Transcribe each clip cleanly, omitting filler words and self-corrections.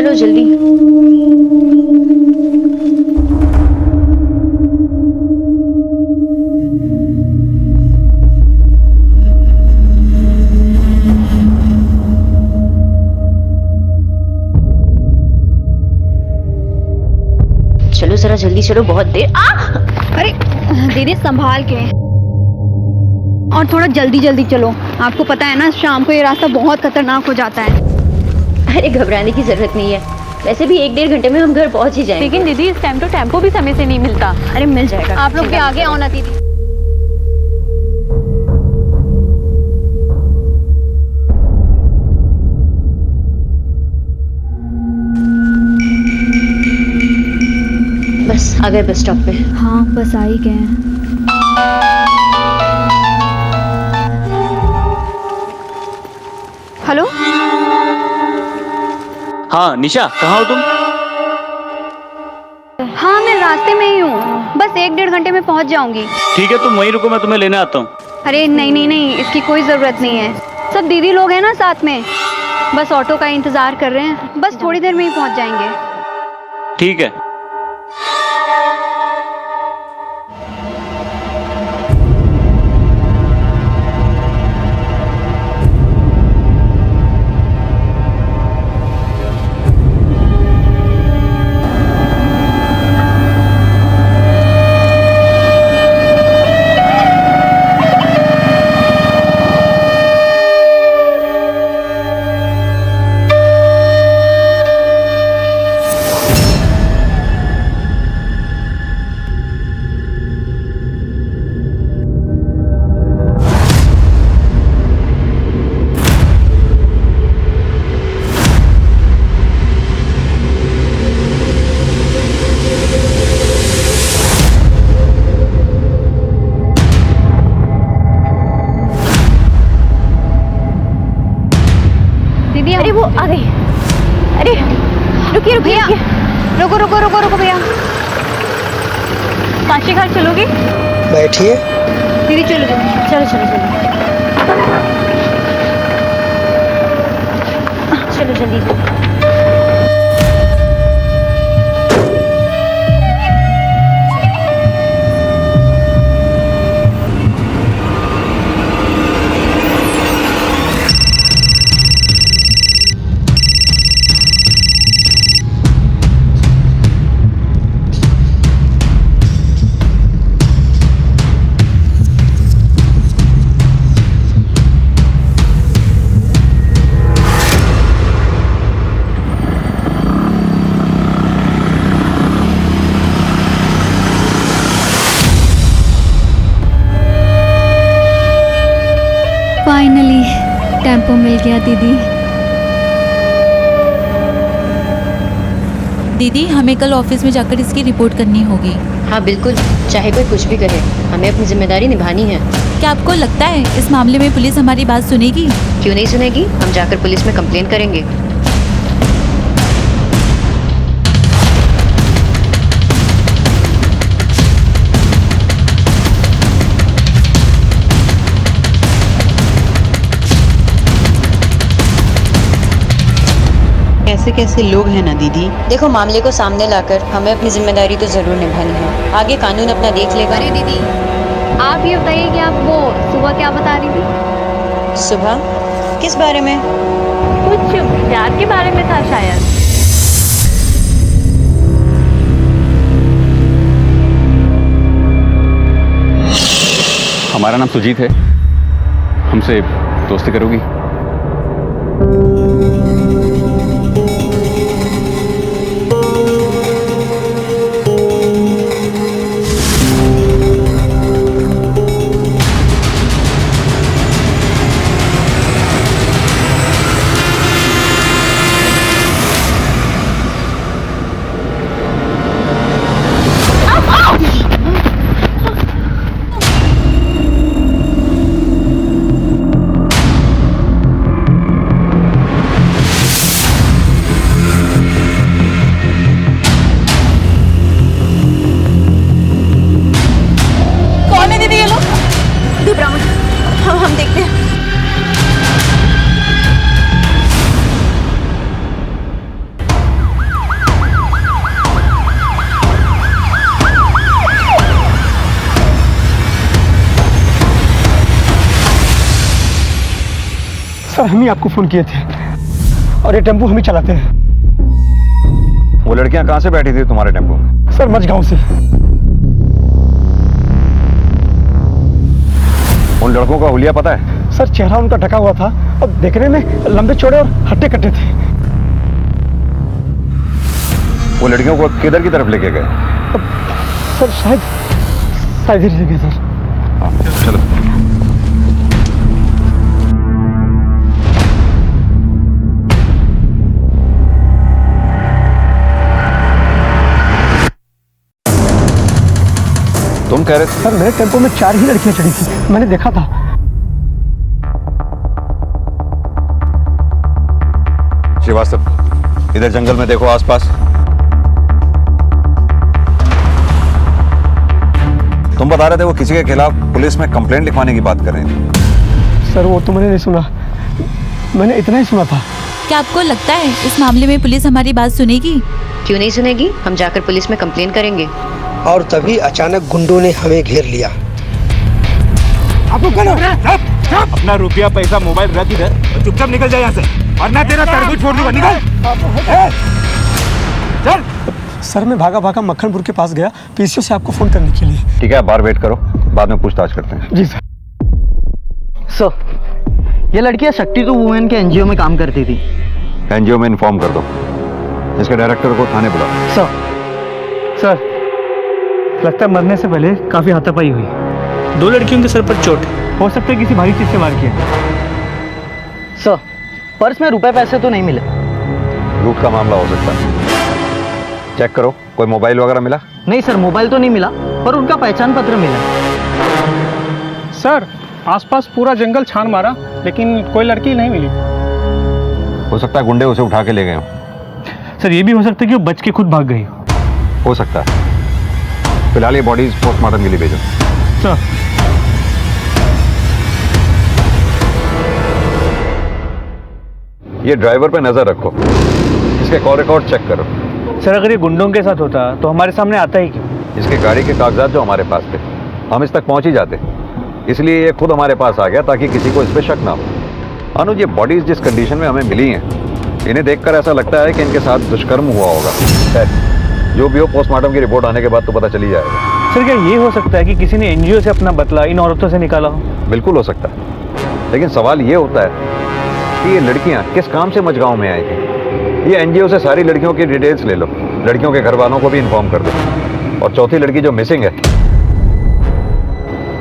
चलो जल्दी। चलो जरा जल्दी चलो, बहुत देर। अरे दीदी संभाल के, और थोड़ा जल्दी जल्दी चलो। आपको पता है ना, शाम को ये रास्ता बहुत खतरनाक हो जाता है। अरे घबराने की जरूरत नहीं है, वैसे भी 1-1.5 घंटे में हम घर पहुंच ही जाएंगे। लेकिन दीदी इस टाइम तो टेम्पो भी समय से नहीं मिलता। अरे मिल जाएगा, आप लोग भी आगे आओ ना दीदी। बस आ गए बस स्टॉप पे। हाँ बस आ ही गए हैं। हेलो। हाँ निशा, कहाँ हो तुम? हाँ मैं रास्ते में ही हूँ, बस 1-1.5 घंटे में पहुँच जाऊंगी। ठीक है, तुम वहीं रुको, मैं तुम्हें लेने आता हूँ। अरे नहीं नहीं नहीं, इसकी कोई ज़रूरत नहीं है। सब दीदी लोग हैं ना साथ में, बस ऑटो का इंतज़ार कर रहे हैं। बस थोड़ी देर में ही पहुँच जाएंगे। ठीक है। दीदी अरे वो आ गई। अरे रुकिए रुकिए भैया, रुको रुको रुको रुको भैया। पांची घाट चलोगी? बैठिए। दीदी चलो चलो चलो चलो चलो चलो जल्दी। फाइनली टेम्पो मिल गया दीदी। दीदी हमें कल ऑफिस में जाकर इसकी रिपोर्ट करनी होगी। हाँ बिल्कुल, चाहे कोई कुछ भी करे, हमें अपनी जिम्मेदारी निभानी है। क्या आपको लगता है इस मामले में पुलिस हमारी बात सुनेगी? क्यों नहीं सुनेगी, हम जाकर पुलिस में कंप्लेन करेंगे। कैसे कैसे लोग हैं ना दीदी। देखो, मामले को सामने लाकर हमें अपनी जिम्मेदारी तो जरूर निभानी है, आगे कानून अपना देख लेगा। अरे दीदी आप ये बताइए कि आप वो सुबह क्या बता रही थी? सुबह किस बारे में? कुछ प्यार के बारे में था शायद। हमारा नाम सुजीत है, हमसे दोस्ती करोगी? सर हम ही आपको फोन किए थे और ये टेम्पो हम ही चलाते हैं। वो लड़कियां कहाँ से बैठी थी तुम्हारे टेम्पो में? सर मझगांव से। उन लड़कों का हुलिया पता है? सर चेहरा उनका ढका हुआ था और देखने में लंबे चौड़े और हट्टे कट्टे थे। वो लड़कियों को किधर की तरफ लेके गए? सर शायद इधर गए सर। हाँ, चलो। तुम कह रहे थे? सर मेरे टेम्पो में 4 ही लड़कियां चढ़ी थी, मैंने देखा था। श्रीवास्तव, इधर जंगल में देखो आसपास। तुम बता रहे थे वो किसी के खिलाफ पुलिस में कंप्लेंट लिखवाने की बात कर रही थी। सर वो तो मैंने नहीं सुना, मैंने इतना ही सुना था। क्या आपको लगता है इस मामले में पुलिस हमारी बात सुनेगी? क्यों नहीं सुनेगी? हम जाकर पुलिस में कंप्लेन करेंगे। और तभी अचानक गुंडों ने हमें घेर लिया। अपना रुपया पैसा मोबाइल रख इधर और चुपचाप निकल जाए यहाँ से, वरना तेरा तरबूज फोड़ दूंगा। निकल चल। सर मैं भागा मक्खनपुर के पास गया पीसीओ से आपको फोन करने के लिए। ठीक है, बाहर वेट करो, बाद में पूछताछ करते हैं। जी सर। सर ये लड़कियां शक्ति टू वुमेन के एनजीओ में काम करती थी। एनजीओ में इन्फॉर्म कर दो, इसके डायरेक्टर को थाने बुलाओ। सर लगता है मरने से पहले काफी हाथापाई हुई। 2 लड़कियों के सर पर चोट, हो सकता है किसी भारी चीज से मार किया। सर पर्स में रुपए पैसे तो नहीं मिले। लूट का मामला हो सकता है, चेक करो। कोई मोबाइल वगैरह मिला? नहीं सर मोबाइल तो नहीं मिला, पर उनका पहचान पत्र मिला। सर आसपास पूरा जंगल छान मारा लेकिन कोई लड़की नहीं मिली। हो सकता है गुंडे उसे उठा के ले गए हो। सर ये भी हो सकता है कि वो बच के खुद भाग गई हो सकता है। फिलहाल ये बॉडीज पोस्टमार्टम के लिए भेजो। सर ये ड्राइवर पे नजर रखो, इसके कॉल रिकॉर्ड चेक करो। सर अगर ये गुंडों के साथ होता तो हमारे सामने आता ही क्यों? इसके गाड़ी के कागजात जो हमारे पास थे, हम इस तक पहुंच ही जाते, इसलिए ये खुद हमारे पास आ गया ताकि किसी को इस पे शक ना हो। अनुज, ये बॉडीज जिस कंडीशन में हमें मिली हैं, इन्हें देखकर ऐसा लगता है कि इनके साथ दुष्कर्म हुआ होगा। जो भी हो, पोस्टमार्टम की रिपोर्ट आने के बाद तो पता चली जाएगा। सर क्या ये हो सकता है कि किसी ने एनजीओ से अपना बदला इन औरतों से निकाला हो? बिल्कुल हो सकता है, लेकिन सवाल ये होता है कि ये लड़कियां किस काम से मझगांव में आई थी। ये एनजीओ से सारी लड़कियों की डिटेल्स ले लो, लड़कियों के घर वालों को भी इन्फॉर्म कर दो, और चौथी लड़की जो मिसिंग है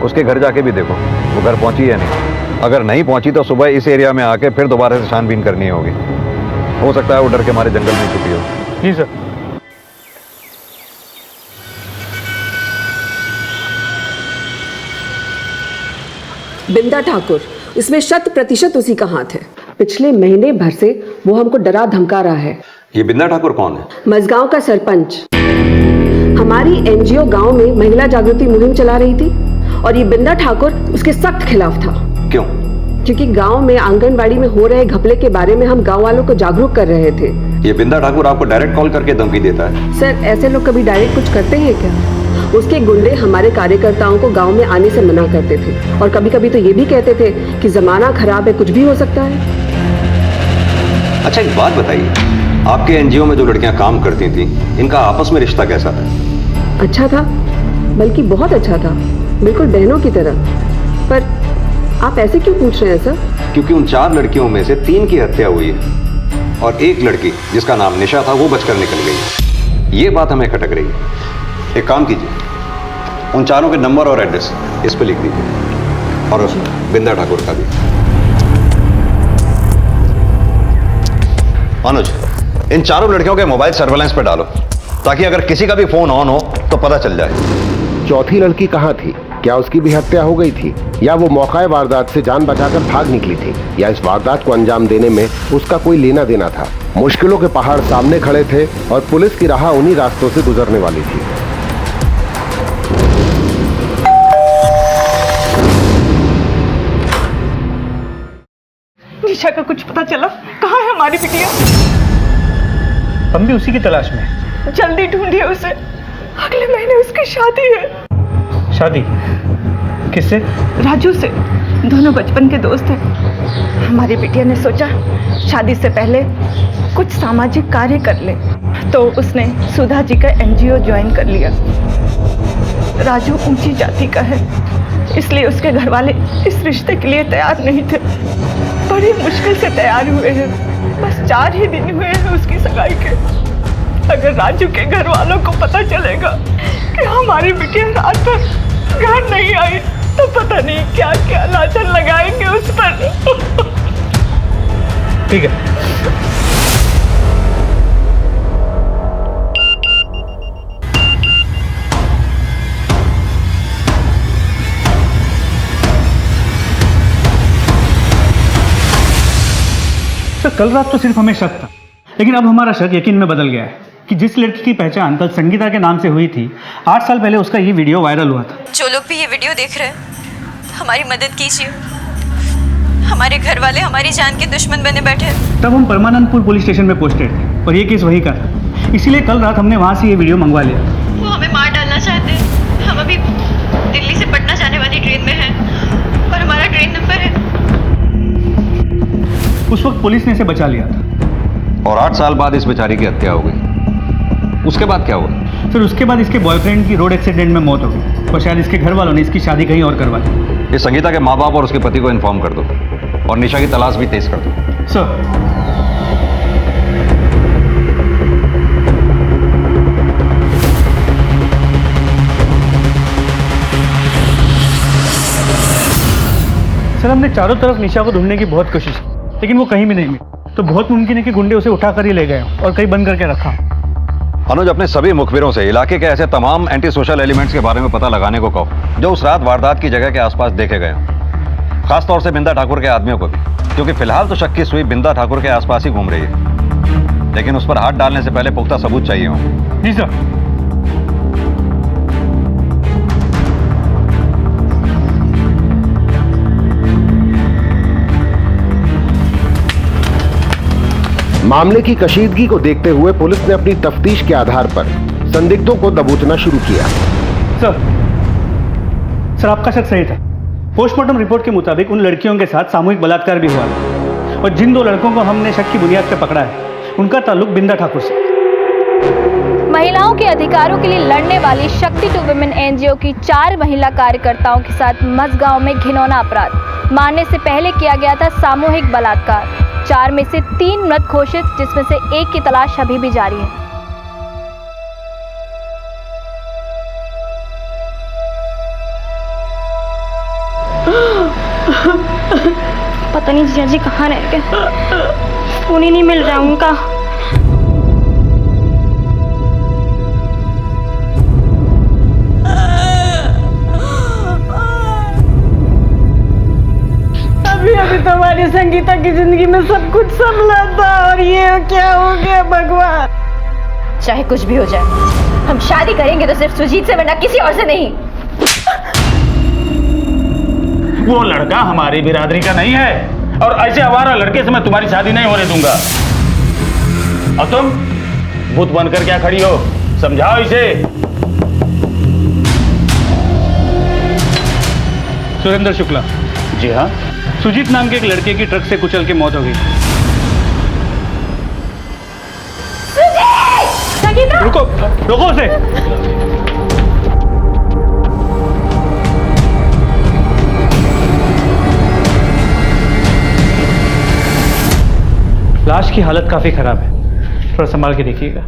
उसके घर जाके भी देखो वो घर पहुंची है नहीं। अगर नहीं पहुंची तो सुबह इस एरिया में आके फिर दोबारा से छानबीन करनी होगी। हो सकता है वो डर के हमारे जंगल में छुपी हो। जी सर। बिंदा ठाकुर, इसमें 100% उसी का हाथ है। पिछले महीने भर से वो हमको डरा धमका रहा है। ये बिंदा ठाकुर कौन है? मझगांव का सरपंच। हमारी एनजीओ गांव में महिला जागृति मुहिम चला रही थी और ये बिंदा ठाकुर उसके सख्त खिलाफ था। क्यों? क्योंकि गांव में आंगनबाड़ी में हो रहे घपले के बारे में हम गांव वालों को जागरूक कर रहे थे। ये बिंदा ठाकुर आपको डायरेक्ट कॉल करके धमकी देता है? सर ऐसे लोग कभी डायरेक्ट कुछ करते हैं क्या? उसके गुंडे हमारे कार्यकर्ताओं को गांव में आने से मना करते थे और कभी कभी तो ये भी कहते थे कि जमाना खराब है, कुछ भी हो सकता है। अच्छा एक बात बताइए, आपके एनजीओ में जो लड़कियां काम करती थी, इनका आपस में रिश्ता कैसा था? अच्छा था, बल्कि बहुत अच्छा था, बिल्कुल बहनों की तरह। पर आप ऐसे क्यों पूछ रहे हैं सर? क्योंकि उन 4 लड़कियों में से 3 की हत्या हुई है और एक लड़की जिसका नाम निशा था वो बचकर निकल गई। ये बात हमें खटक रही है। एक काम कीजिए, उन 4 के नंबर और एड्रेस इस पे लिख दीजिए, और उस बिंदा ठाकुर का भी। अनुज, इन 4 लड़कियों के मोबाइल सर्वेलेंस पे डालो ताकि अगर किसी का भी फोन ऑन हो तो पता चल जाए। चौथी लड़की कहाँ थी? क्या उसकी भी हत्या हो गई थी, या वो मौका वारदात से जान बचाकर भाग निकली थी, या इस वारदात को अंजाम देने में उसका कोई लेना देना था? मुश्किलों के पहाड़ सामने खड़े थे और पुलिस की राह उन्हीं रास्तों से गुजरने वाली थी। निशा का कुछ पता चला? कहाँ है हमारी बिटिया? हम भी उसी की तलाश में। जल्दी ढूंढिए उसे, अगले महीने उसकी शादी है। शादी? किससे? राजू से, दोनों बचपन के दोस्त हैं। हमारी बिटिया ने सोचा शादी से पहले कुछ सामाजिक कार्य कर ले, तो उसने सुधा जी का एनजीओ ज्वाइन कर लिया। राजू ऊंची जाति का है, इसलिए उसके घर वाले इस रिश्ते के लिए तैयार नहीं थे। बड़ी मुश्किल से तैयार हुए हैं, बस 4 ही दिन हुए हैं उसकी सगाई के। अगर राजू के घर वालों को पता चलेगा कि हमारी बिटिया रात भर घर नहीं आई, तो पता नहीं क्या क्या लांछन लगाएंगे उस पर। ठीक है। सर, कल रात तो सिर्फ हमें शक था, लेकिन अब हमारा शक यकीन में बदल गया है कि जिस लड़की की पहचान कल संगीता के नाम से हुई थी, 8 साल पहले उसका ये वीडियो वायरल हुआ था। जो लोग भी ये वीडियो देख रहे हैं, हमारी मदद कीजिए। हमारे घर वाले हमारी जान के दुश्मन बने बैठे हैं। तब हम परमानंदपुर पुलिस स्टेशन में पोस्टेड थे और ये केस वही का था, इसीलिए कल रात हमने वहाँ से ये वीडियो मंगवा लिया। वो हमें मार डालना चाहते हैं। हम अभी दिल्ली से पटना जाने वाली ट्रेन में हैं और हमारा ट्रेन नंबर है। उस वक्त पुलिस ने इसे बचा लिया था और 8 साल बाद इस बेचारी की हत्या हो गई। उसके बाद क्या हुआ? फिर उसके बाद इसके बॉयफ्रेंड की रोड एक्सीडेंट में मौत हो गई और शायद इसके घर वालों ने इसकी शादी कहीं और करवा दी। इस संगीता के माँ बाप और उसके पति को इन्फॉर्म कर दो और निशा की तलाश भी तेज कर दो। सर, हमने चारों तरफ निशा को ढूंढने की बहुत कोशिश की, लेकिन वो कहीं भी नहीं मिली। तो बहुत मुमकिन है कि गुंडे उसे उठाकर ही ले गए और कहीं बंद करके रखा। अनुज, अपने सभी मुखबिरों से इलाके के ऐसे तमाम एंटी सोशल एलिमेंट्स के बारे में पता लगाने को कहो जो उस रात वारदात की जगह के आसपास देखे गए हों। खासतौर से बिंदा ठाकुर के आदमियों को भी, क्योंकि फिलहाल तो शक की सुई बिंदा ठाकुर के आसपास ही घूम रही है, लेकिन उस पर हाथ डालने से पहले पुख्ता सबूत चाहिए हों। जी सर। मामले की कशीदगी को देखते हुए पुलिस ने अपनी तफ्तीश के आधार पर संदिग्धों को दबोचना शुरू किया। सर, आपका शक सही था। पोस्टमार्टम रिपोर्ट के मुताबिक उन लड़कियों के साथ सामूहिक बलात्कार भी हुआ था और जिन 2 लड़कों को हमने शक की बुनियाद पर पकड़ा है, उनका ताल्लुक बिंदा ठाकुर से। महिलाओं के अधिकारों के लिए लड़ने वाली शक्ति टू वुमेन एनजीओ की 4 महिला कार्यकर्ताओं के साथ मझगांव में घिनौना अपराध। मारने से पहले किया गया था सामूहिक बलात्कार। 4 में से 3 मृत घोषित, जिसमें से 1 की तलाश अभी भी जारी है। पता नहीं जिया जी कहाँ रह गए, फोन ही नहीं मिल रहा उनका। अभी तो हमारी संगीता की जिंदगी में सब कुछ संभला था और ये क्या हो गया भगवान। चाहे कुछ भी हो जाए, हम शादी करेंगे तो सिर्फ सुजीत से, वरना किसी और से नहीं। वो लड़का हमारी बिरादरी का नहीं है और ऐसे आवारा लड़के से मैं तुम्हारी शादी नहीं होने दूंगा। और तुम भूत बनकर क्या खड़ी हो, समझाओ इसे। सुरेंद्र शुक्ला। जी हाँ। सुजीत नाम के एक लड़के की ट्रक से कुचल के मौत हो गई। रुको रुको उसे। लाश की हालत काफी खराब है, थोड़ा संभाल के देखिएगा।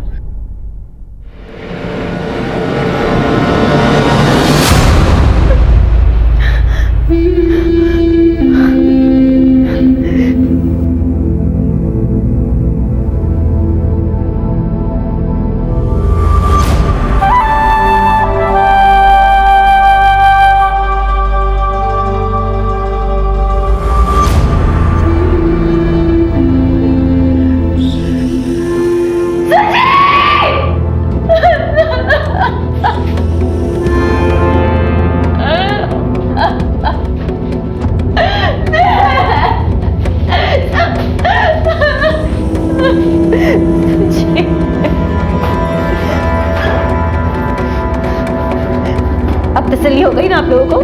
अब तसल्ली हो गई ना आप लोगों को?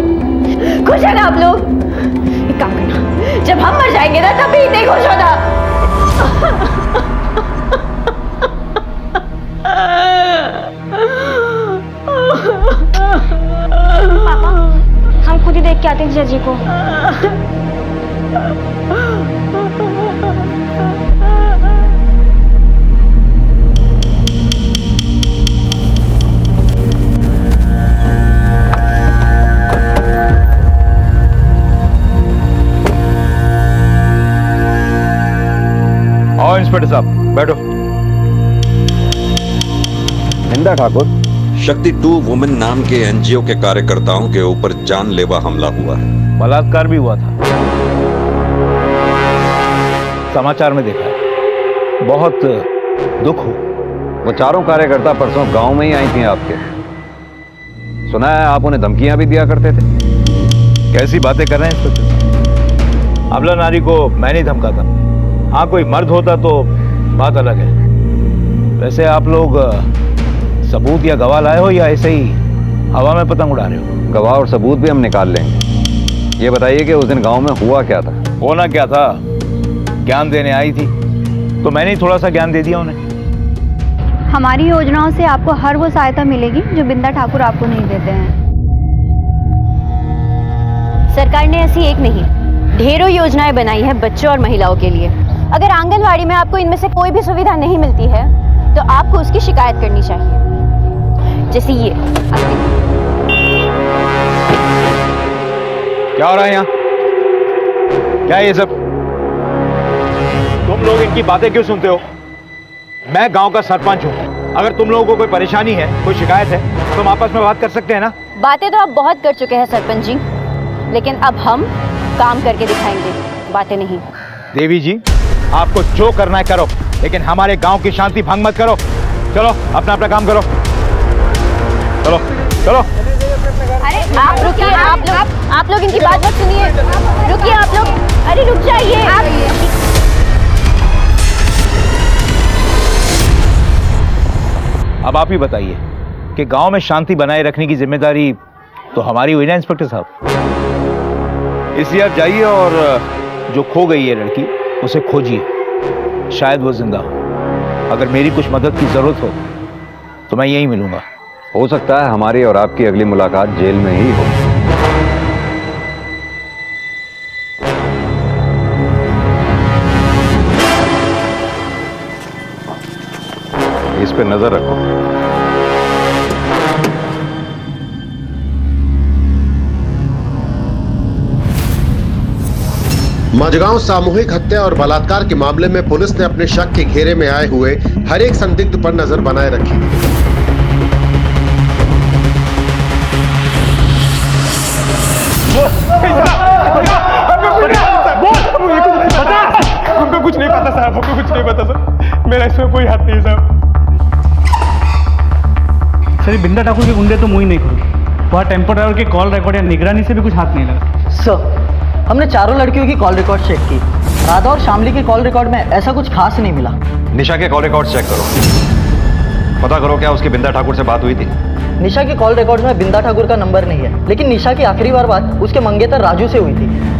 खुश है ना आप लोग? एक काम करना, जब हम मर जाएंगे ना तभी इतने खुश होना। पापा, हम खुद ही देख के आते हैं जीजा जी को। आओ इंस्पेक्टर साहब, बैठो। बिंदा ठाकुर, शक्ति 2 वुमेन नाम के एनजीओ के कार्यकर्ताओं के ऊपर जानलेवा हमला हुआ है। बलात्कार भी हुआ था, समाचार में देखा है। बहुत दुख हो। वो चारों कार्यकर्ता परसों गांव में ही आई थी आपके। सुना है आप उन्हें धमकियां भी दिया करते थे। कैसी बातें कर रहे हैं इंस्पेक्टर साहब? अबला नारी को मैं नहीं धमकाता। हाँ, कोई मर्द होता तो बात अलग है। वैसे आप लोग सबूत या गवाह लाए हो या ऐसे ही हवा में पतंग उड़ा रहे हो? गवाह और सबूत भी हम निकाल लेंगे। ये बताइए कि उस दिन गांव में हुआ क्या था? होना क्या था, ज्ञान देने आई थी तो मैंने ही थोड़ा सा ज्ञान दे दिया उन्हें। हमारी योजनाओं से आपको हर वो सहायता मिलेगी जो बिंदा ठाकुर आपको नहीं देते हैं। सरकार ने ऐसी एक नहीं, ढेरों योजनाएं बनाई है बच्चों और महिलाओं के लिए। अगर आंगनवाड़ी में आपको इनमें से कोई भी सुविधा नहीं मिलती है तो आपको उसकी शिकायत करनी चाहिए। जैसे ये क्या हो रहा है यहाँ? क्या है ये सब? तुम लोग इनकी बातें क्यों सुनते हो? मैं गांव का सरपंच हूँ। अगर तुम लोगों को कोई परेशानी है, कोई शिकायत है, तो हम आपस में बात कर सकते हैं ना? बातें तो आप बहुत कर चुके हैं सरपंच जी, लेकिन अब हम काम करके दिखाएंगे, बातें नहीं। देवी जी, आपको जो करना है करो, लेकिन हमारे गांव की शांति भंग मत करो। चलो अपना अपना काम करो। चलो चलो। अरे आप रुकिए, आप लोग इनकी बात मत सुनिए। रुकिए आप लोग, अरे रुक जाइए। अब आप ही बताइए कि गांव में शांति बनाए रखने की जिम्मेदारी तो हमारी हुई ना इंस्पेक्टर साहब। इसलिए आप जाइए और जो खो गई है लड़की उसे खोजिए, शायद वो जिंदा हो। अगर मेरी कुछ मदद की जरूरत हो तो मैं यहीं मिलूंगा। हो सकता है हमारी और आपकी अगली मुलाकात जेल में ही हो। इस पे नजर रखो। मझगांव सामूहिक हत्या और बलात्कार के मामले में पुलिस ने अपने शक के घेरे में आए हुए हर एक संदिग्ध पर नजर बनाए रखी। हमको कुछ नहीं पता साहब, हमको कुछ नहीं पता सर। मेरा इसमें कोई हाथ नहीं साहब। सर, बिंदा ठाकुर के गुंडे तो मुंह ही नहीं खोले। वहाँ टेम्पो ड्राइवर के कॉल रिकॉर्ड या निगरानी से भी कुछ हाथ नहीं लगा। सर, हमने चारों लड़कियों की कॉल रिकॉर्ड चेक की। राधा और शामली के कॉल रिकॉर्ड में ऐसा कुछ खास नहीं मिला। निशा के कॉल रिकॉर्ड चेक करो, पता करो क्या उसकी बिंदा ठाकुर से बात हुई थी। निशा के कॉल रिकॉर्ड में बिंदा ठाकुर का नंबर नहीं है, लेकिन निशा की आखिरी बार बात उसके मंगेतर राजू से हुई थी।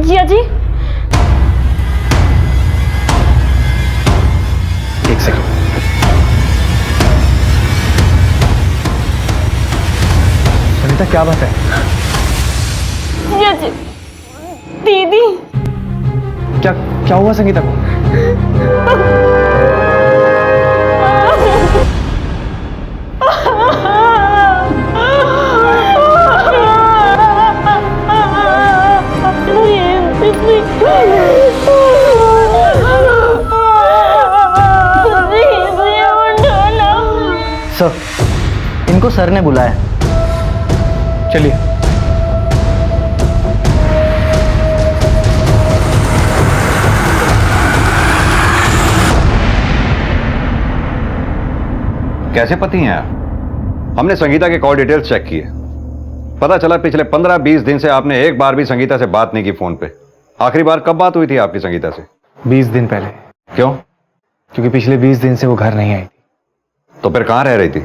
जिया जी, एक सेकंड। सुनीता, क्या बात है? जिया जी, दीदी। क्या क्या हुआ संगीता को? सर, इनको सर ने बुलाया। चलिए। कैसे पति हैं आप? हमने संगीता के कॉल डिटेल्स चेक किए। पता चला पिछले 15-20 दिन से आपने एक बार भी संगीता से बात नहीं की फोन पे। आखिरी बार कब बात हुई थी आपकी संगीता से? 20 दिन पहले। क्यों? क्योंकि पिछले 20 दिन से वो घर नहीं आई थी। तो फिर कहाँ रह रही थी?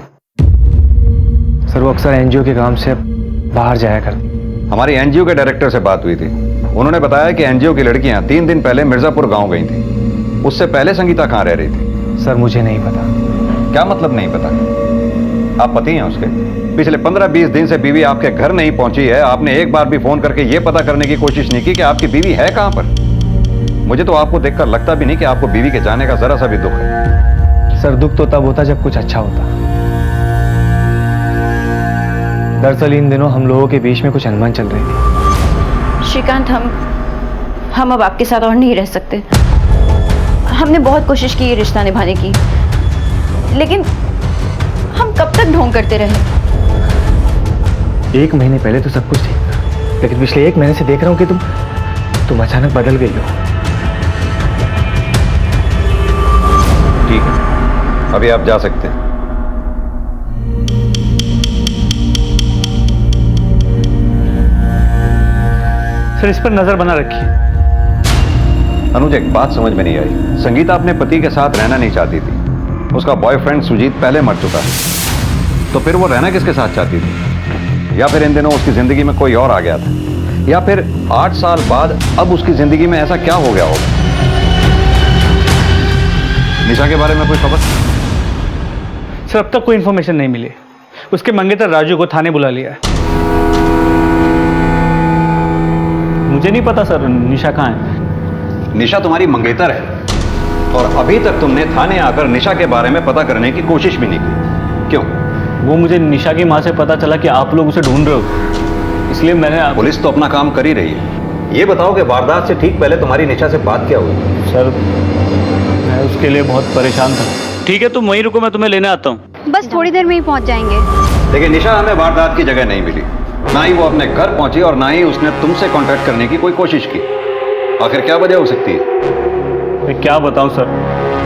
सर वो अक्सर एनजीओ के काम से बाहर जाया करती। हमारी एनजीओ के डायरेक्टर से बात हुई थी। उन्होंने बताया कि एनजीओ की लड़कियां 3 दिन पहले मिर्जापुर गांव गई थी। उससे पहले संगीता कहाँ रह रही थी? सर मुझे नहीं पता। क्या मतलब नहीं पता? आप पति हैं उसके। पिछले 15-20 दिन से बीवी आपके घर नहीं पहुंची है। आपने एक बार भी फोन करके यह पता करने की कोशिश नहीं की कि आपकी बीवी है कहां पर। मुझे तो आपको देखकर लगता भी नहीं कि आपको बीवी के जाने का जरा सा भी दुख है। सर दुख तो तब होता जब कुछ अच्छा होता। दरअसल इन दिनों हम लोगों के बीच में कुछ अनबन चल रही थी। श्रीकांत, हम अब आपके साथ और नहीं रह सकते। हमने बहुत कोशिश की ये रिश्ता निभाने की, लेकिन हम कब तक ढोंग करते रहे। 1 महीने पहले तो सब कुछ ठीक था, लेकिन पिछले 1 महीने से देख रहा हूं कि तुम अचानक बदल गई हो। ठीक है, अभी आप जा सकते हैं। सर इस पर नजर बना रखिए। अनुज, एक बात समझ में नहीं आई। संगीता अपने पति के साथ रहना नहीं चाहती थी। उसका बॉयफ्रेंड सुजीत पहले मर चुका है, तो फिर वो रहना किसके साथ चाहती थी? या फिर इन दिनों उसकी जिंदगी में कोई और आ गया था? या फिर 8 साल बाद अब उसकी जिंदगी में ऐसा क्या हो गया होगा? निशा के बारे में कोई खबर? सर अब तक कोई इंफॉर्मेशन नहीं मिली। उसके मंगेतर राजू को थाने बुला लिया है। मुझे नहीं पता सर निशा कहाँ है। निशा तुम्हारी मंगेतर है और अभी तक तुमने थाने आकर निशा के बारे में पता करने की कोशिश भी नहीं की। क्यों? वो मुझे निशा की माँ से पता चला कि आप लोग उसे ढूंढ रहे हो, इसलिए मैंने पुलिस तो अपना काम कर ही रही है। ये बताओ कि वारदात से ठीक पहले तुम्हारी निशा से बात क्या हुई? सर मैं उसके लिए बहुत परेशान था। ठीक है तुम वहीं रुको, मैं तुम्हें लेने आता हूँ। बस थोड़ी देर में ही पहुंच जाएंगे। देखिए निशा हमें वारदात की जगह नहीं मिली, ना ही वो अपने घर पहुंची और ना ही उसने तुमसे कांटेक्ट करने की कोई कोशिश की। आखिर क्या वजह हो सकती है? मैं क्या बताऊं सर,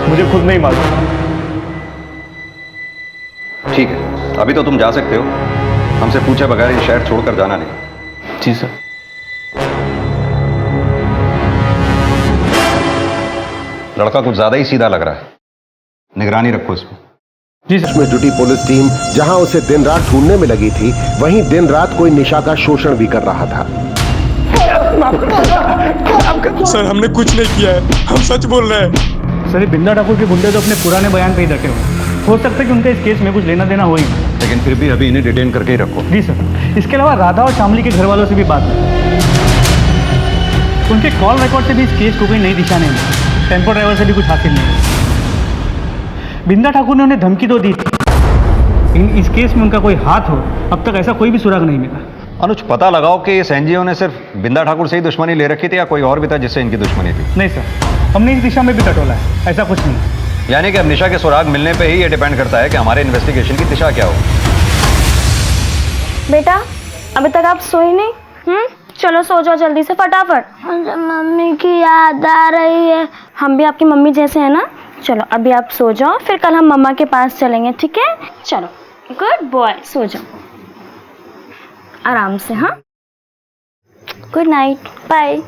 मुझे खुद नहीं मालूम। ठीक है, अभी तो तुम जा सकते हो। हमसे पूछे बगैर ये शहर छोड़कर जाना नहीं। जी सर। लड़का कुछ ज्यादा ही सीधा लग रहा है, निगरानी रखो इसमें। इसमें जुटी पुलिस टीम जहां उसे दिन रात ढूंढने में लगी थी, वहीं दिन रात कोई निशा का शोषण भी कर रहा था। सर हमने कुछ नहीं किया है, हम सच बोल रहे हैं। सर ये बिंदा ठाकुर के गुंडे तो अपने पुराने बयान पे ही डटे हुए। हो सकता है कि उनका इस केस में कुछ लेना देना हो ही, लेकिन फिर भी अभी इन्हें डिटेन करके ही रखो। जी सर। इसके अलावा राधा और शामली के घर वालों से भी बात हुई। उनके कॉल रिकॉर्ड से भी इस केस को कोई नई दिशा नहीं मिली। टेम्पो ड्राइवर से भी कुछ हासिल नहीं। बिंदा ठाकुर ने उन्हें धमकी तो दी थी, लेकिन इस केस में उनका कोई हाथ हो, अब तक ऐसा कोई भी सुराग नहीं मिला। अनुज, पता लगाओ कि इस एनजीओ ने सिर्फ बिंदा ठाकुर से ही दुश्मनी ले रखी थी या कोई और भी था जिससे इनकी दुश्मनी थी? नहीं सर, हमने इस दिशा में भी टटोला है, ऐसा कुछ नहीं। यानी कि अब निशा के सुराग मिलने पे ही ये डिपेंड करता है कि हमारे इन्वेस्टिगेशन की दिशा क्या हो। बेटा अभी तक आप सोए नहीं? चलो सो जाओ जल्दी से फटाफट। मुझे मम्मी की याद आ रही है। हम भी आपकी मम्मी जैसे हैं ना। चलो अभी आप सो जाओ, फिर कल हम मम्मा के पास चलेंगे, ठीक है? चलो गुड बॉय, सो जाओ आराम से। हाँ, गुड नाइट, बाय।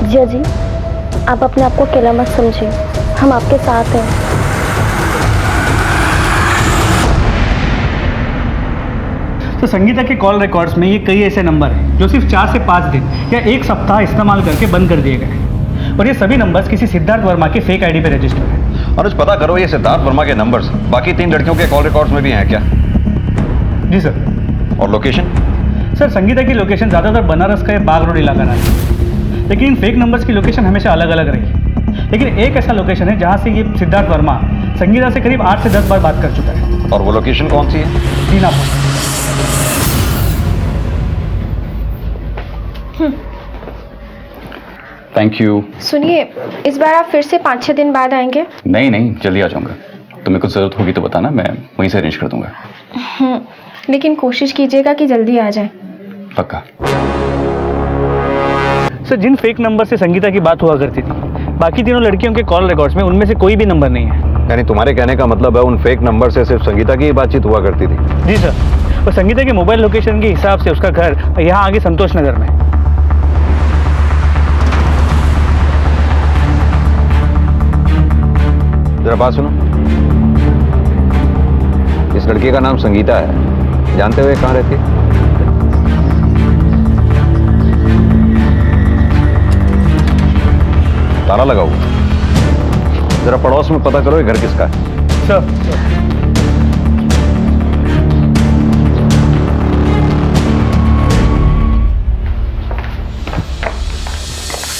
जिया जी, आप अपने आप को अकेला मत समझिए, हम आपके साथ हैं। तो संगीता के कॉल रिकॉर्ड्स में ये कई ऐसे नंबर हैं जो सिर्फ 4 से 5 दिन या 1 सप्ताह इस्तेमाल करके बंद कर दिए गए, और ये सभी नंबर्स किसी सिद्धार्थ वर्मा के फेक आईडी पे रजिस्टर है। अनुज, पता करो ये सिद्धार्थ वर्मा के नंबर्स बाकी 3 लड़कियों के कॉल रिकॉर्ड्स में भी हैं क्या? जी सर। और लोकेशन? सर संगीता की लोकेशन ज़्यादातर बनारस का बाग रोड इलाका रहा है, लेकिन इन फेक नंबर्स की लोकेशन हमेशा अलग अलग रही। लेकिन एक ऐसा लोकेशन है जहाँ से ये सिद्धार्थ वर्मा संगीता से करीब 8 से 10 बार बात कर चुका है। और वो लोकेशन कौन सी है? दीनापुर। Thank you. सुनिए, इस बार आप फिर से 5-6 दिन बाद आएंगे? नहीं, जल्दी आ जाऊंगा। तुम्हें कुछ जरूरत होगी तो बताना, मैं वहीं से अरेंज कर दूंगा। लेकिन कोशिश कीजिएगा कि जल्दी आ जाए। पक्का। सर जिन फेक नंबर से संगीता की बात हुआ करती थी, बाकी तीनों लड़कियों के कॉल रिकॉर्ड्स में उनमें से कोई भी नंबर नहीं है। यानी तुम्हारे कहने का मतलब है उन फेक नंबर से सिर्फ संगीता की ही बातचीत हुआ करती थी? जी सर, और संगीता के मोबाइल लोकेशन के हिसाब से उसका घर यहाँ आगे संतोष नगर में। जरा बात सुनो, इस लड़की का नाम संगीता है, जानते हुए कहाँ रहती है? ताला लगा हुआ, जरा पड़ोस में पता करो ये घर किसका है।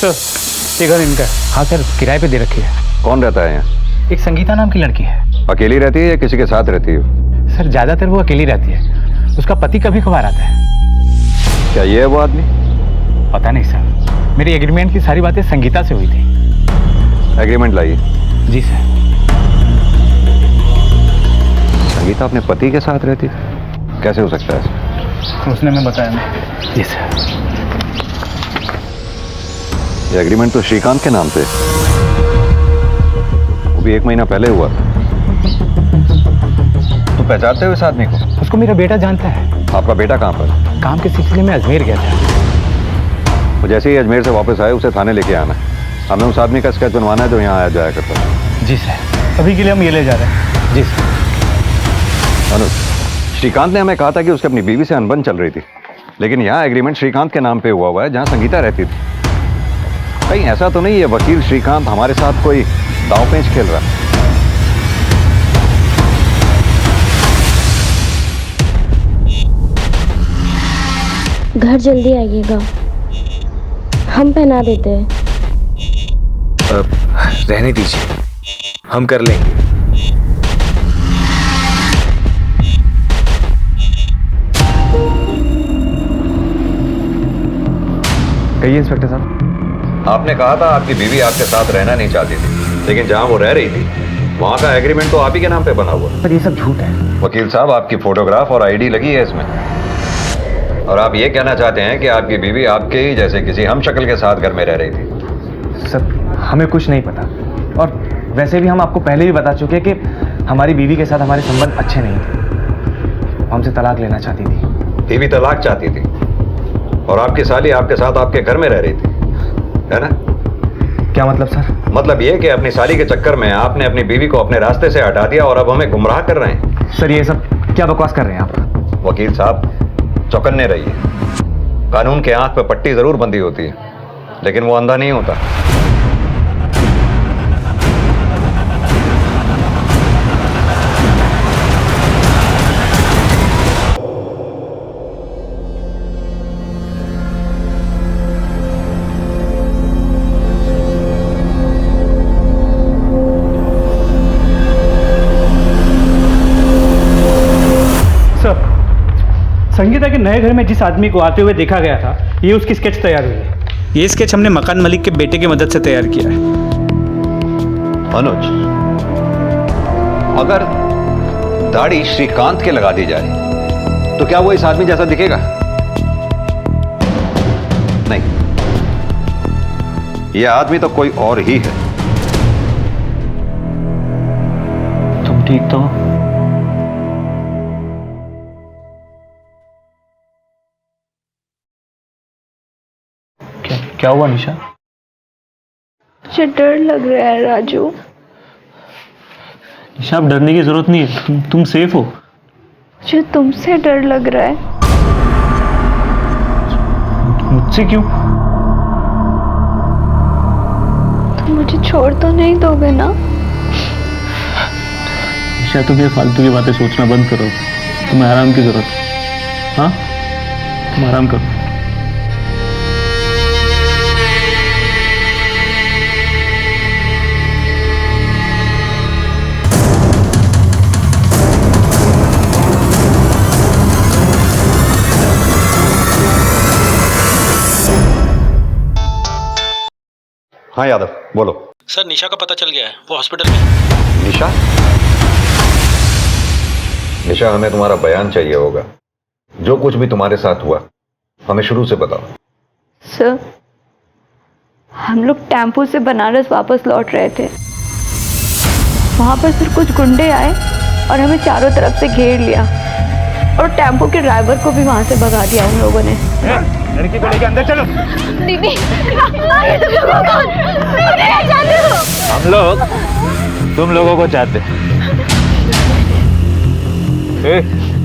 सर ये घर इनका है। हाँ सर, किराए पे दे रखी है। कौन रहता है यहाँ? एक संगीता नाम की लड़की है। अकेली रहती है या किसी के साथ रहती है? सर ज्यादातर वो अकेली रहती है, उसका पति कभी कभार आता है। क्या ये है वो आदमी? पता नहीं सर, मेरी एग्रीमेंट की सारी बातें संगीता से हुई थी। एग्रीमेंट लाइए। जी सर। संगीता अपने पति के साथ रहती थी, कैसे हो सकता है? उसने मैं बताया नहीं। जी सर। ये एग्रीमेंट तो श्रीकांत के नाम पे, वो भी 1 महीना पहले हुआ। तो पहचानते हो इस आदमी को? उसको मेरा बेटा जानता है। आपका बेटा कहाँ पर? काम के सिलसिले में अजमेर गया था। वो जैसे ही अजमेर से वापस आए उसे थाने लेके आना, हमें उस आदमी का स्केच बनवाना है जो यहाँ आया जाया करता है। जी सर, अभी के लिए हम ये ले जा रहे हैं। जी सर। अनुज, श्रीकांत ने हमें कहा था कि उसकी अपनी बीवी से अनबन चल रही थी, लेकिन यहाँ एग्रीमेंट श्रीकांत के नाम पे हुआ है जहाँ संगीता रहती थी। कहीं ऐसा तो नहीं है वकील श्रीकांत हमारे साथ कोई दांव-पेंच खेल रहा है? घर जल्दी आइएगा, हम पहना देते हैं। रहने दीजिए, हम कर लेंगे। कहिए इंस्पेक्टर साहब। आपने कहा था आपकी बीवी आपके साथ रहना नहीं चाहती थी, लेकिन जहां वो रह रही थी वहां का एग्रीमेंट तो आप ही के नाम पे बना हुआ। पर ये सब झूठ है। वकील साहब, आपकी फोटोग्राफ और आईडी लगी है इसमें, और आप ये कहना चाहते हैं कि आपकी बीवी आपके ही जैसे किसी हमशक्ल के साथ घर में रह रही थी? सर हमें कुछ नहीं पता, और वैसे भी हम आपको पहले भी बता चुके हैं कि हमारी बीवी के साथ हमारे संबंध अच्छे नहीं थे। हमसे तलाक लेना चाहती थी। बीवी तलाक चाहती थी और आपकी साली आपके साथ आपके घर में रह रही थी, है ना? क्या मतलब सर? मतलब ये कि अपनी साली के चक्कर में आपने अपनी बीवी को अपने रास्ते से हटा दिया और अब हमें गुमराह कर रहे हैं। सर ये सब क्या बकवास कर रहे हैं आप? वकील साहब, चौकन्ने रहिए। कानून के आंख पे पट्टी जरूर बंधी होती है, लेकिन वो अंधा नहीं होता। संगीता के नए घर में जिस आदमी को आते हुए देखा गया था, ये उसकी स्केच तैयार हुई है। ये स्केच हमने मकान मालिक के बेटे की मदद से तैयार किया है। अनुज, अगर दाढ़ी श्रीकांत के लगा दी जाए तो क्या वो इस आदमी जैसा दिखेगा? नहीं, यह आदमी तो कोई और ही है। तुम ठीक तो? क्या हुआ निशा? मुझे डर लग रहा है राजू। निशा, अब डरने की जरूरत नहीं है, तुम सेफ हो। मुझे तुमसे डर लग रहा है। मुझसे क्यों? तुम मुझे छोड़ तो नहीं दोगे ना? निशा, तुम ये फालतू की बातें सोचना बंद करो। तुम्हें आराम की जरूरत है। हाँ, तुम आराम करो। हाँ यादव, बोलो। सर, निशा का पता चल गया है, वो हॉस्पिटल में। निशा? निशा, हमें तुम्हारा बयान चाहिए होगा। जो कुछ भी तुम्हारे साथ हुआ हमें शुरू से बताओ। सर, हम लोग टेम्पो से बनारस वापस लौट रहे थे। वहाँ पर सिर्फ कुछ गुंडे आए और हमें चारों तरफ से घेर लिया और टेम्पो के ड्राइवर को भी वहाँ से भगा दिया उन लोगों ने। लड़की को लेके अंदर चलो। दीदी हम लोग तुम लोगों को चाहते।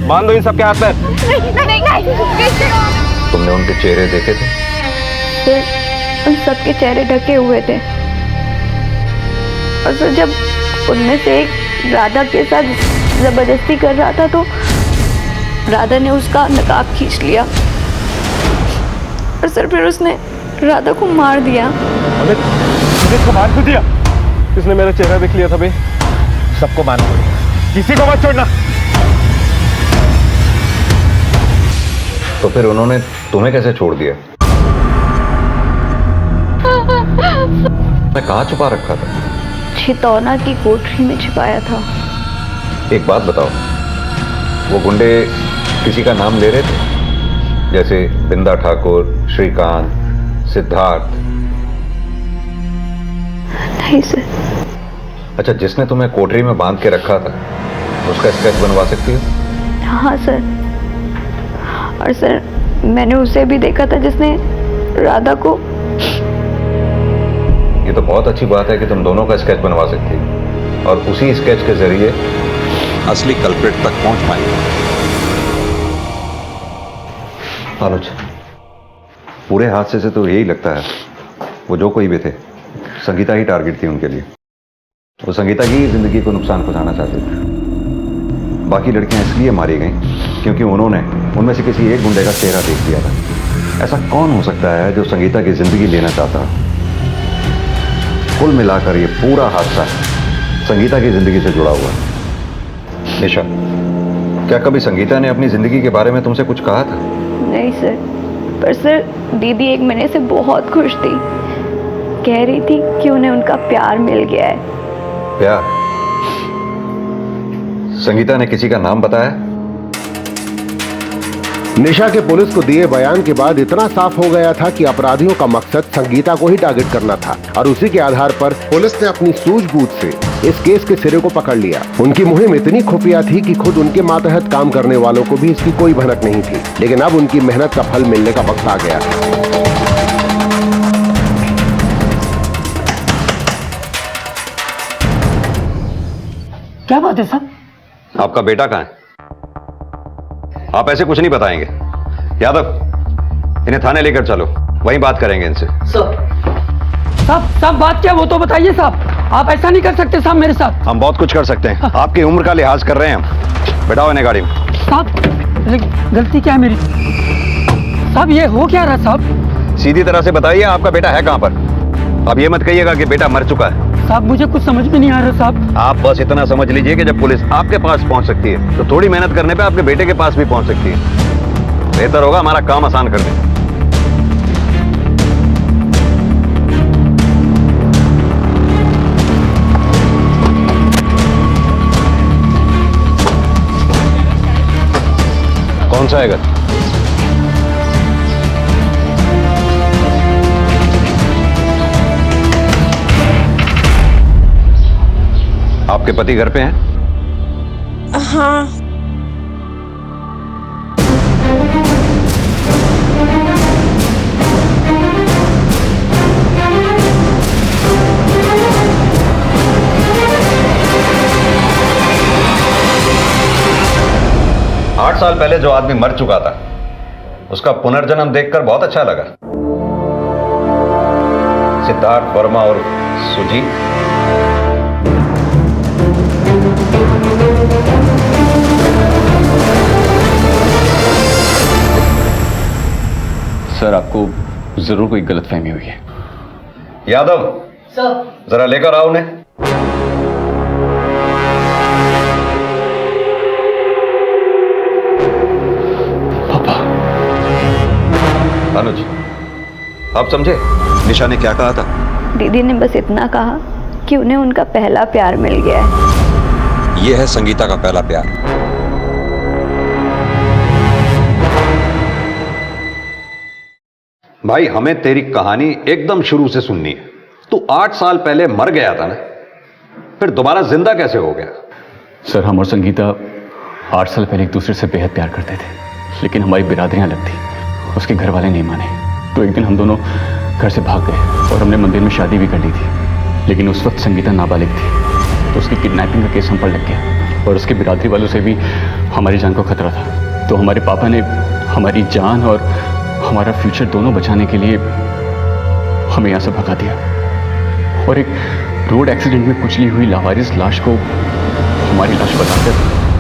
बांध दो इन सबके हाथ पैर। तुमने उनके चेहरे देखे थे? सर उन सबके चेहरे ढके हुए थे और सर जब उनमें से एक राधा के साथ जबरदस्ती कर रहा था तो राधा ने उसका नकाब खींच लिया और सर फिर उसने राधा को मार दिया। इसको मार क्यों दिया? किसने मेरा चेहरा देख लिया था भाई? सबको मारना पड़ेगा, किसी को मत छोड़ना। तो फिर उन्होंने तुम्हें कैसे छोड़ दिया? मैं कहाँ छुपा रखा था? छितौना की कोठरी में छिपाया था। एक बात बताओ, वो गुंडे किसी का नाम ले रहे थे? जैसे बिंदा ठाकुर, श्रीकांत, सिद्धार्थ? नहीं सर। अच्छा, जिसने तुम्हें कोठरी में बांध के रखा था उसका स्केच बनवा सकती हो? हाँ सर, और सर मैंने उसे भी देखा था जिसने राधा को। ये तो बहुत अच्छी बात है कि तुम दोनों का स्केच बनवा सकती हो और उसी स्केच के जरिए असली कल्प्रिट तक पहुंच पाएंगे। अनुज, पूरे हादसे से तो यही लगता है वो जो कोई भी थे, संगीता ही टारगेट थी उनके लिए। वो संगीता की जिंदगी को नुकसान पहुंचाना चाहते थे। बाकी लड़कियां इसलिए मारी गईं क्योंकि उन्होंने उनमें से किसी एक गुंडे का चेहरा देख लिया था। ऐसा कौन हो सकता है जो संगीता की जिंदगी लेना चाहता? कुल मिलाकर ये पूरा हादसा संगीता की जिंदगी से जुड़ा हुआ है। निशा, क्या कभी संगीता ने अपनी जिंदगी के बारे में तुमसे कुछ कहा था? नहीं सर, पर सर दीदी 1 महीने से बहुत खुश थी। कह रही थी कि उन्हें उनका प्यार मिल गया है। प्यार? संगीता ने किसी का नाम बताया? निशा के पुलिस को दिए बयान के बाद इतना साफ हो गया था कि अपराधियों का मकसद संगीता को ही टारगेट करना था और उसी के आधार पर पुलिस ने अपनी सूझबूझ से इस केस के सिरे को पकड़ लिया। उनकी मुहिम इतनी खुफिया थी कि खुद उनके मातहत काम करने वालों को भी इसकी कोई भनक नहीं थी। लेकिन अब उनकी मेहनत का फल मिलने का वक्त आ गया था। क्या बात है साहब? आपका बेटा कहाँ है? आप ऐसे कुछ नहीं बताएंगे। यादव, इन्हें थाने लेकर चलो, वहीं बात करेंगे इनसे। साहब बात क्या वो तो बताइए साहब। आप ऐसा नहीं कर सकते साहब मेरे साथ। हम बहुत कुछ कर सकते हैं। आपकी उम्र का लिहाज कर रहे हैं हम। बैठाओ इन्हें गाड़ी में। साहब गलती क्या है मेरी? साहब ये हो क्या रहा साहब? सीधी तरह से बताइए, आपका बेटा है कहाँ पर? अब ये मत कहिएगा कि बेटा मर चुका है। साहब मुझे कुछ समझ में नहीं आ रहा साहब। आप बस इतना समझ लीजिए कि जब पुलिस आपके पास पहुंच सकती है तो थोड़ी मेहनत करने पे आपके बेटे के पास भी पहुंच सकती है। बेहतर होगा हमारा काम आसान कर दें। कौन सा है घर? आपके पति घर पे हैं? हाँ। आठ साल पहले जो आदमी मर चुका था उसका पुनर्जन्म देखकर बहुत अच्छा लगा। सिद्धार्थ वर्मा और सुजीत। सर, आपको जरूर कोई गलतफहमी हुई है। यादव सर, जरा लेकर आओ उन्हें। पापा। अनुज, आप समझे निशा ने क्या कहा था? दीदी ने बस इतना कहा कि उन्हें उनका पहला प्यार मिल गया है। यह है संगीता का पहला प्यार। भाई, हमें तेरी कहानी एकदम शुरू से सुननी है। तू 8 साल पहले मर गया था ना, फिर दोबारा जिंदा कैसे हो गया? सर, हम और संगीता 8 साल पहले एक दूसरे से बेहद प्यार करते थे, लेकिन हमारी बिरादरियां अलग थी। उसके घर वाले नहीं माने, तो एक दिन हम दोनों घर से भाग गए और हमने मंदिर में शादी भी कर ली थी। लेकिन उस वक्त संगीता नाबालिग थी, तो उसकी किडनैपिंग का केस हम पर लग गया और उसके बिरादरी वालों से भी हमारी जान को खतरा था। तो हमारे पापा ने हमारी जान और हमारा फ्यूचर दोनों बचाने के लिए हमें यहाँ से भगा दिया और एक रोड एक्सीडेंट में कुचली हुई लावारिस लाश को हमारी लाश बताकर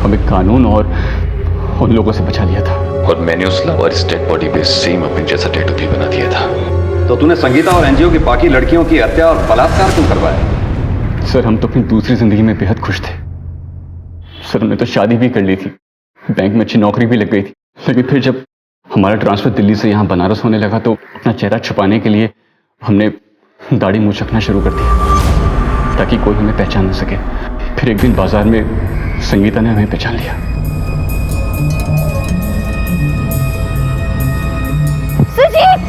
हमें कानून और उन लोगों से बचा लिया था। और मैंने उस लावारिस डेड बॉडी पे सेम अपने जैसा टैटू भी बना दिया था। तो तूने संगीता और एनजीओ की बाकी लड़कियों की हत्या और बलात्कार क्यों करवाया? सर, हम तो अपनी दूसरी जिंदगी में बेहद खुश थे। सर, हमने तो शादी भी कर ली थी, बैंक में अच्छी नौकरी भी लग गई थी, लेकिन फिर जब हमारा ट्रांसफर दिल्ली से यहाँ बनारस होने लगा तो अपना चेहरा छुपाने के लिए हमने दाढ़ी मूंछ रखना शुरू कर दिया ताकि कोई हमें पहचान न सके। फिर एक दिन बाजार में संगीता ने हमें पहचान लिया। सुजीत!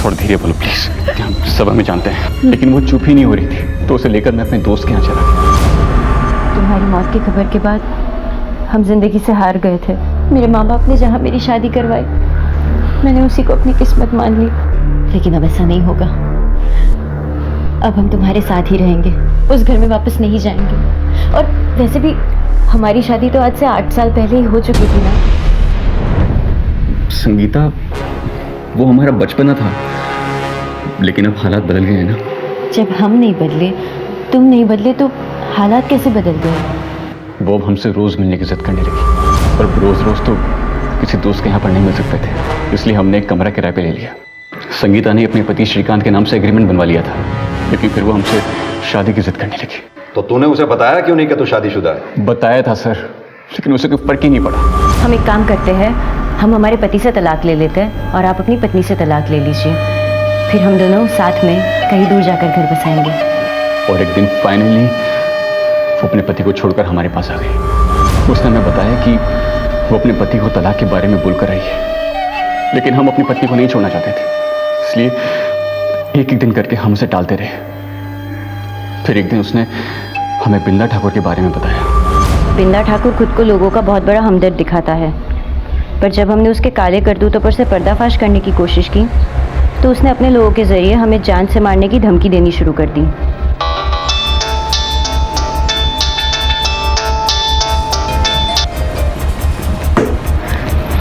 थोड़ा धीरे बोलो प्लीज। हम सब हमें जानते हैं, लेकिन वो चुप ही नहीं हो रही थी, तो उसे लेकर मैं अपने दोस्त के यहाँ चला गया। तुम्हारी मौत की खबर के बाद हम जिंदगी से हार गए थे। मेरे माँ बाप ने जहाँ मेरी शादी करवाई, मैंने उसी को अपनी किस्मत मान ली। लेकिन अब ऐसा नहीं होगा। अब हम तुम्हारे साथ ही रहेंगे, उस घर में वापस नहीं जाएंगे। और वैसे भी हमारी शादी तो आज से 8 साल पहले ही हो चुकी थी ना। संगीता, वो हमारा बचपना था, लेकिन अब हालात बदल गए हैं ना। जब हम नहीं बदले, तुम नहीं बदले, तो हालात कैसे बदल गए? वो अब हमसे रोज मिलने की जिद करने लगी, और रोज रोज तो किसी दोस्त के यहाँ पर नहीं मिल सकते थे, इसलिए हमने एक कमरा किराए पे ले लिया। संगीता ने अपने पति श्रीकांत के नाम से एग्रीमेंट बनवा लिया था, लेकिन फिर वो हमसे शादी की जिद करने लगी। तो तूने उसे बताया क्यों नहीं कि तू शादीशुदा है? बताया था सर, लेकिन उसे कोई फर्क ही नहीं पड़ा। हम एक काम करते हैं, हम हमारे पति से तलाक ले लेते हैं और आप अपनी पत्नी से तलाक ले लीजिए। फिर हम दोनों साथ में कहीं दूर जाकर घर बसाएंगे। और एक दिन फाइनली वो अपने पति को छोड़कर हमारे पास आ गई। उसने हमें बताया कि वो अपने पति को तलाक के बारे में बोलकर आई है, लेकिन हम अपनी पत्नी को नहीं छोड़ना चाहते थे, इसलिए एक एक दिन करके हम उसे टालते रहे। फिर एक दिन उसने हमें बिंदा ठाकुर के बारे में बताया। बिंदा ठाकुर खुद को लोगों का बहुत बड़ा हमदर्द दिखाता है, पर जब हमने उसके काले करतूतों पर से पर्दाफाश करने की कोशिश की तो उसने अपने लोगों के जरिए हमें जान से मारने की धमकी देनी शुरू कर दी।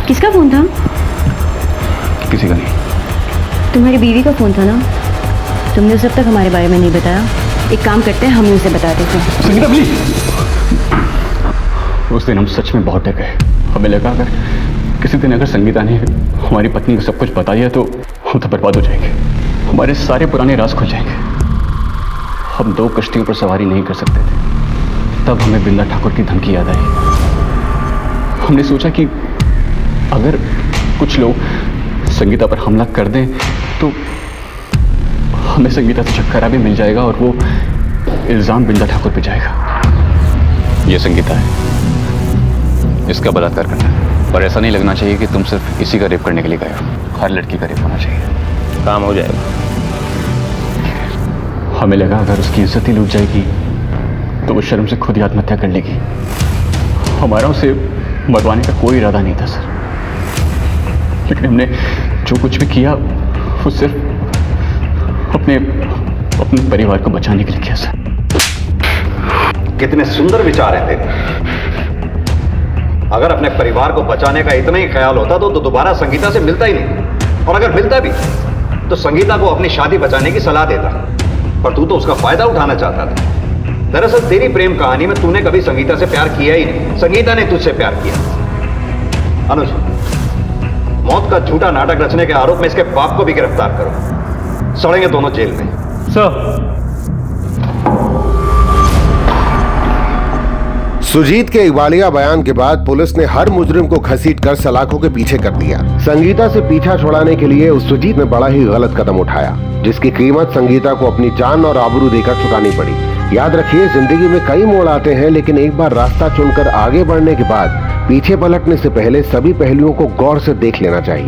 किसका फोन था? किसी का नहीं। तुम्हारी बीवी का फोन था ना? तुमने उसे अब तक हमारे बारे में नहीं बताया। एक काम करते हैं, हम उसे बता देते हैं। उस दिन हम सच में बहुत डर गए। हमें लगा अगर किसी दिन अगर संगीता ने हमारी पत्नी को सब कुछ बता दिया तो हम तो बर्बाद हो जाएंगे, हमारे सारे पुराने राज खुल जाएंगे। हम 2 कश्तियों पर सवारी नहीं कर सकते थे। तब हमें बिंदा ठाकुर की धमकी याद आई। हमने सोचा कि अगर कुछ लोग संगीता पर हमला कर दें तो हमें संगीता से छुटकारा भी मिल जाएगा और वो इल्जाम बिंदा ठाकुर पे जाएगा। ये संगीता है, इसका बलात्कार करना है, और ऐसा नहीं लगना चाहिए कि तुम सिर्फ इसी का रेप करने के लिए गए हो। हर लड़की का रेप होना चाहिए। काम हो जाएगा। हमें लगा अगर उसकी इज्जत ही लूट जाएगी तो वो शर्म से खुद ही आत्महत्या कर लेगी। हमारा उसे मरवाने का कोई इरादा नहीं था सर, लेकिन हमने जो कुछ भी किया वो सिर्फ अपने परिवार को बचाने के लिए किया सर। कितने सुंदर विचार हैं तेरे। अगर अपने परिवार को बचाने का इतना ही ख्याल होता तो दोबारा संगीता से मिलता ही नहीं, और अगर मिलता भी तो संगीता को अपनी शादी बचाने की सलाह देता, पर तू तो उसका फायदा उठाना चाहता था। दरअसल तेरी प्रेम कहानी में तूने कभी संगीता से प्यार किया ही नहीं, संगीता ने तुझसे प्यार किया। अनुज, मौत का झूठा नाटक रचने के आरोप में इसके बाप को भी गिरफ्तार करो। सड़ेंगे दोनों जेल में। सर, सुजीत के इकबालिया बयान के बाद पुलिस ने हर मुजरिम को घसीटकर सलाखों के पीछे कर दिया। संगीता से पीछा छुड़ाने के लिए उस सुजीत ने बड़ा ही गलत कदम उठाया, जिसकी कीमत संगीता को अपनी जान और आबरू देकर चुकानी पड़ी। याद रखिए, जिंदगी में कई मोड़ आते हैं, लेकिन एक बार रास्ता चुनकर आगे बढ़ने के बाद पीछे पलटने से पहले सभी पहलुओं को गौर से देख लेना चाहिए।